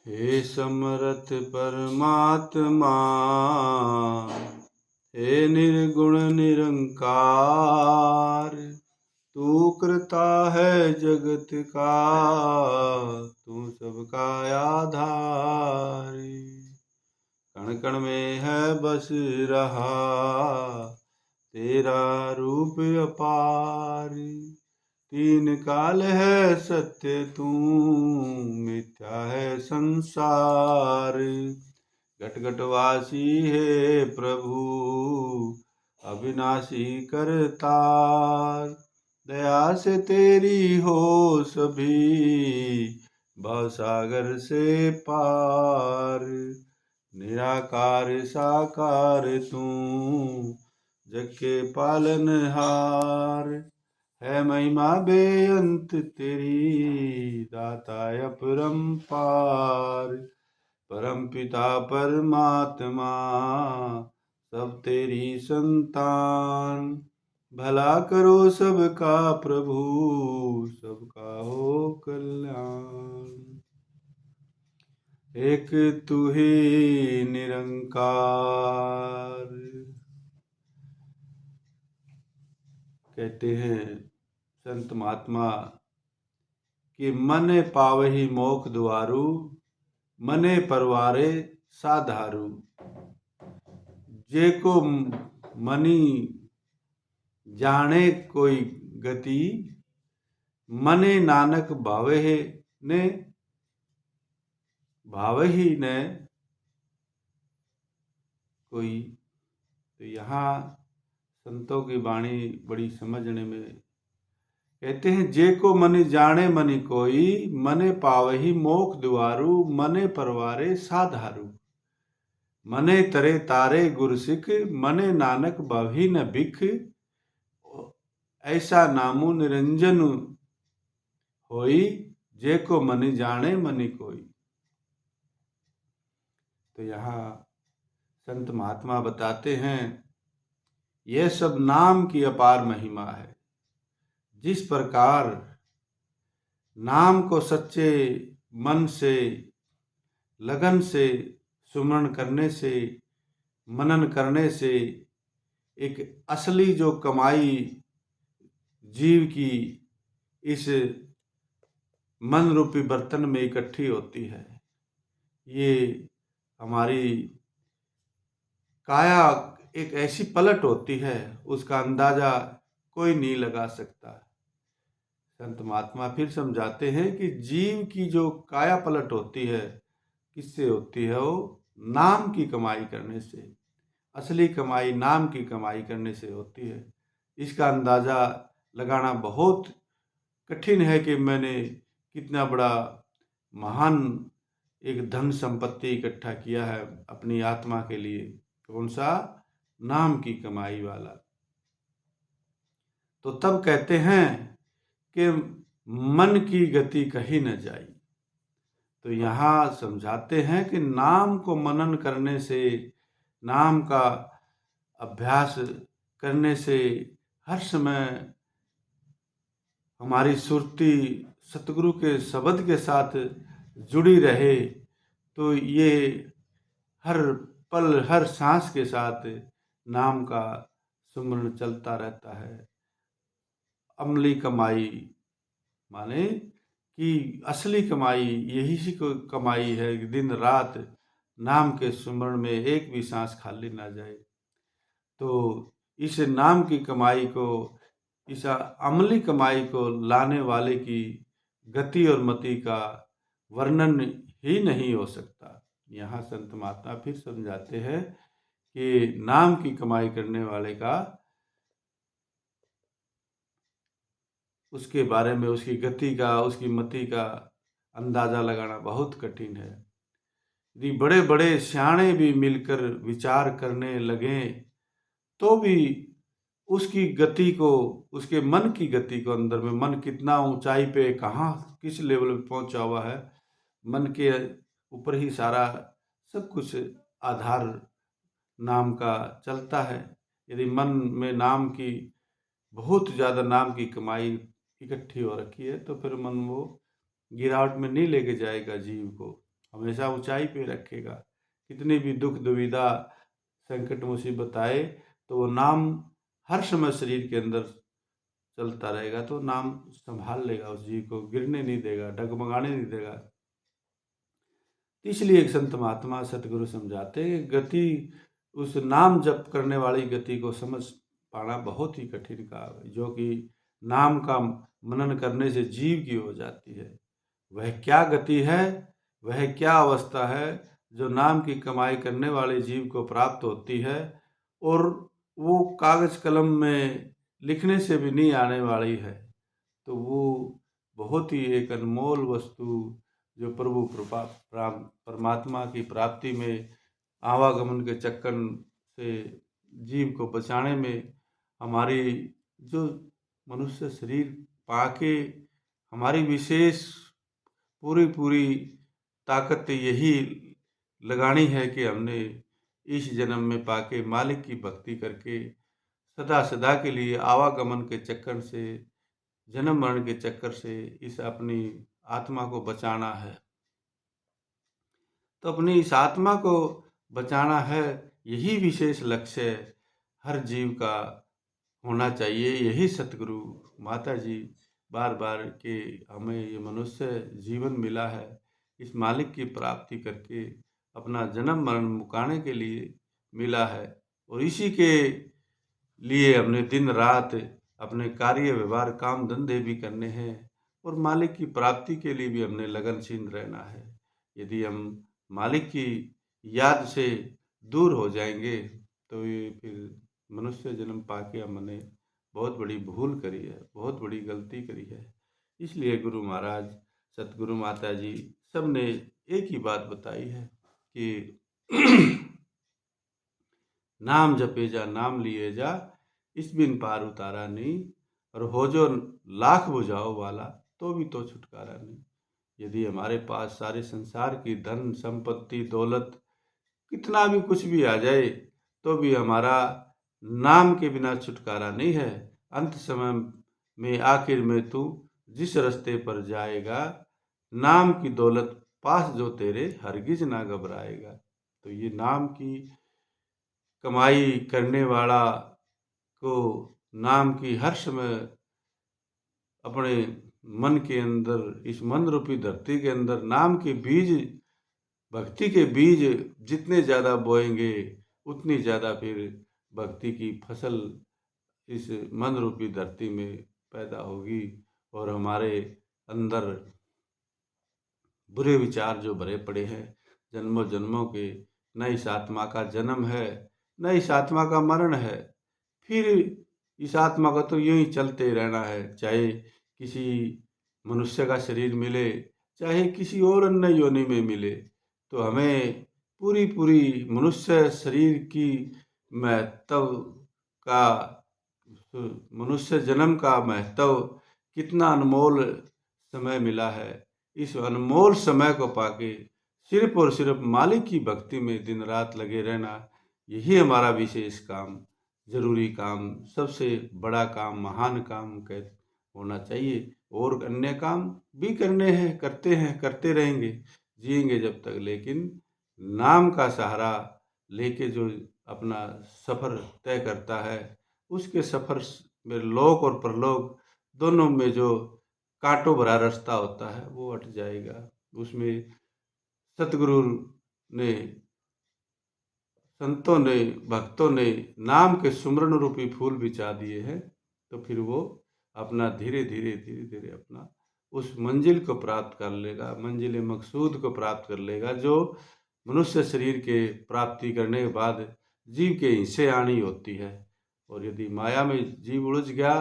हे समर्थ परमात्मा, हे निर्गुण निरंकार, तू करता है जगत का, तू सबका आधार। कण कण में है बस रहा तेरा रूप अपार। तीन काल है सत्य तू, मिथ्या है संसार। घट घट वासी है प्रभु, अविनाशी करतार। दया से तेरी हो सभी, भवसागर से पार। निराकार साकार तू, जग के पालनहार। है महिमा बेअंत तेरी, दाता अपरंपार। परम पिता परमात्मा, सब तेरी संतान। भला करो सबका प्रभु, सबका हो कल्याण। एक तू ही निरंकार। कहते हैं संत महात्मा कि मने पावही मोख द्वारू, मने परवारे साधारू। जे को मनी जाने कोई गति, मने नानक भावे ने, भावही न कोई। तो यहाँ संतों की वाणी बड़ी समझने में कहते हैं, जे को मनि जाने मनि कोई, मने पावही मोख द्वारू, मने परवारे साधारू। मने तरे तारे गुरसिख, मने नानक बही न बिख। ऐसा नामु निरंजन होई, जे को मनि जाने मनि कोई। तो यहाँ संत महात्मा बताते हैं, यह सब नाम की अपार महिमा है। जिस प्रकार नाम को सच्चे मन से, लगन से सुमरण करने से, मनन करने से एक असली जो कमाई जीव की इस मन रूपी बर्तन में इकट्ठी होती है, ये हमारी काया एक ऐसी पलट होती है, उसका अंदाजा कोई नहीं लगा सकता। संत महात्मा फिर समझाते हैं कि जीव की जो काया पलट होती है, किससे होती है? वो नाम की कमाई करने से। असली कमाई नाम की कमाई करने से होती है। इसका अंदाजा लगाना बहुत कठिन है कि मैंने कितना बड़ा महान एक धन संपत्ति इकट्ठा किया है अपनी आत्मा के लिए। कौन सा? नाम की कमाई वाला। तो तब कहते हैं कि मन की गति कहीं न जाई। तो यहाँ समझाते हैं कि नाम को मनन करने से, नाम का अभ्यास करने से हर समय हमारी सुरती सतगुरु के शब्द के साथ जुड़ी रहे, तो ये हर पल हर सांस के साथ नाम का सुमरण चलता रहता है। अमली कमाई माने कि असली कमाई यही सी कमाई है कि दिन रात नाम के सुमरण में एक भी सांस खाली ना जाए। तो इस नाम की कमाई को, इस अमली कमाई को लाने वाले की गति और मति का वर्णन ही नहीं हो सकता। यहाँ संत महात्मा फिर समझाते हैं कि नाम की कमाई करने वाले का, उसके बारे में, उसकी गति का, उसकी मति का अंदाजा लगाना बहुत कठिन है। यदि बड़े बड़े सियाणे भी मिलकर विचार करने लगें, तो भी उसकी गति को, उसके मन की गति को, अंदर में मन कितना ऊंचाई पे, कहाँ किस लेवल पे पहुंचा हुआ है, मन के ऊपर ही सारा सब कुछ आधार नाम का चलता है। यदि मन में नाम की, बहुत ज़्यादा नाम की कमाई इकट्ठी हो रखी है, तो फिर मन वो गिरावट में नहीं लेके जाएगा जीव को। हमेशा ऊंचाई पे रखेगा। कितनी भी दुख दुविधा संकट मुसीबत आए तो वो नाम हर समय शरीर के अंदर चलता रहेगा, तो नाम संभाल लेगा, उस जीव को गिरने नहीं देगा, डगमगाने नहीं देगा। इसलिए एक संत महात्मा सतगुरु समझाते हैं कि गति उस नाम जप करने वाली गति को समझ पाना बहुत ही कठिन काम है, जो कि नाम का मनन करने से जीव की हो जाती है। वह क्या गति है, वह क्या अवस्था है जो नाम की कमाई करने वाले जीव को प्राप्त होती है, और वो कागज कलम में लिखने से भी नहीं आने वाली है। तो वो बहुत ही एक अनमोल वस्तु जो प्रभु कृपा परमात्मा की प्राप्ति में आवागमन के चक्कर से जीव को बचाने में हमारी जो मनुष्य शरीर पाके हमारी विशेष पूरी पूरी ताकत यही लगानी है कि हमने इस जन्म में पाके मालिक की भक्ति करके सदा सदा के लिए आवागमन के चक्कर से, जन्म मरण के चक्कर से इस अपनी आत्मा को बचाना है। तो अपनी इस आत्मा को बचाना है, यही विशेष लक्ष्य हर जीव का होना चाहिए। यही सतगुरु माता जी बार बार के हमें ये मनुष्य जीवन मिला है, इस मालिक की प्राप्ति करके अपना जन्म मरण मुकाने के लिए मिला है, और इसी के लिए हमने दिन रात अपने कार्य व्यवहार काम धंधे भी करने हैं, और मालिक की प्राप्ति के लिए भी हमने लगनशील रहना है। यदि हम मालिक की याद से दूर हो जाएंगे तो ये फिर मनुष्य जन्म पाके हमने बहुत बड़ी भूल करी है, बहुत बड़ी गलती करी है। इसलिए गुरु महाराज, सतगुरु माता जी सब ने एक ही बात बताई है कि नाम जपे जा नाम लिए जा, इस बिन पार उतारा नहीं, और हो जो लाख बुझाओ वाला तो भी तो छुटकारा नहीं। यदि हमारे पास सारे संसार की धन संपत्ति दौलत कितना भी कुछ भी आ जाए तो भी हमारा नाम के बिना छुटकारा नहीं है। अंत समय में आखिर में तू जिस रास्ते पर जाएगा, नाम की दौलत पास जो तेरे हरगिज ना घबराएगा। तो ये नाम की कमाई करने वाला को नाम की हर समय अपने मन के अंदर, इस मन रूपी धरती के अंदर नाम के बीज, भक्ति के बीज जितने ज़्यादा बोएंगे उतनी ज़्यादा फिर भक्ति की फसल इस मन रूपी धरती में पैदा होगी, और हमारे अंदर बुरे विचार जो भरे पड़े हैं जन्मों जन्मों के, न इस आत्मा का जन्म है न इस आत्मा का मरण है, फिर इस आत्मा का तो यूं ही चलते रहना है, चाहे किसी मनुष्य का शरीर मिले चाहे किसी और अन्य योनि में मिले। तो हमें पूरी पूरी मनुष्य शरीर की महत्व का, मनुष्य जन्म का महत्व कितना अनमोल समय मिला है, इस अनमोल समय को पाके सिर्फ और सिर्फ मालिक की भक्ति में दिन रात लगे रहना, यही हमारा विशेष काम, जरूरी काम, सबसे बड़ा काम, महान काम होना चाहिए। और अन्य काम भी करने हैं, करते हैं, करते रहेंगे, जिएंगे जब तक, लेकिन नाम का सहारा लेके जो अपना सफ़र तय करता है, उसके सफ़र में लोक और परलोक दोनों में जो कांटों भरा रास्ता होता है वो हट जाएगा। उसमें सतगुरु ने, संतों ने, भक्तों ने नाम के सुमरण रूपी फूल बिछा दिए हैं, तो फिर वो अपना धीरे धीरे धीरे धीरे अपना उस मंजिल को प्राप्त कर लेगा, मंजिल मकसूद को प्राप्त कर लेगा, जो मनुष्य शरीर के प्राप्ति करने के बाद जीव के हिस्से आनी होती है। और यदि माया में जीव उलझ गया,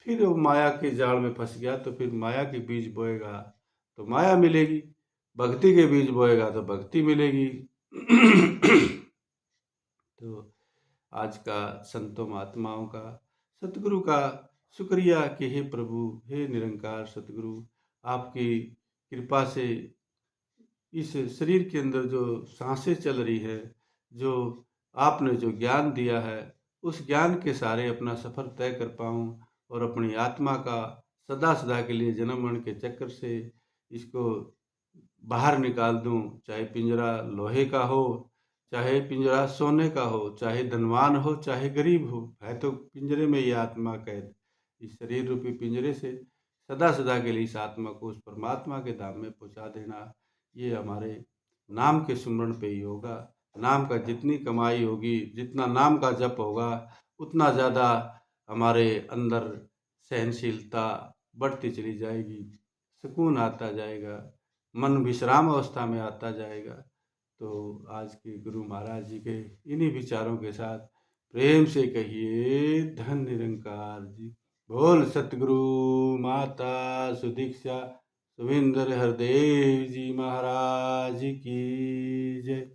फिर वो माया के जाल में फंस गया, तो फिर माया के बीज बोएगा तो माया मिलेगी, भक्ति के बीज बोएगा तो भक्ति मिलेगी। तो आज का संतों महात्माओं का, सतगुरु का शुक्रिया कि हे प्रभु, हे निरंकार सतगुरु, आपकी कृपा से इस शरीर के अंदर जो सांसें चल रही है, जो आपने जो ज्ञान दिया है, उस ज्ञान के सहारे अपना सफ़र तय कर पाऊँ, और अपनी आत्मा का सदा सदा के लिए जन्म मरण के चक्कर से इसको बाहर निकाल दूं, चाहे पिंजरा लोहे का हो, चाहे पिंजरा सोने का हो, चाहे धनवान हो, चाहे गरीब हो, है तो पिंजरे में ये आत्मा कैद। इस शरीर रूपी पिंजरे से सदा सदा के लिए इस आत्मा को उस परमात्मा के धाम में पहुंचा देना, ये हमारे नाम के सुमरण पे ही होगा। नाम का जितनी कमाई होगी, जितना नाम का जप होगा, उतना ज़्यादा हमारे अंदर सहनशीलता बढ़ती चली जाएगी, सुकून आता जाएगा, मन विश्राम अवस्था में आता जाएगा। तो आज के गुरु महाराज जी के इन्हीं विचारों के साथ प्रेम से कहिए धन निरंकार जी। बोल सतगुरु माता सुदीक्षा सुविंदर हरदेव जी महाराज की जय।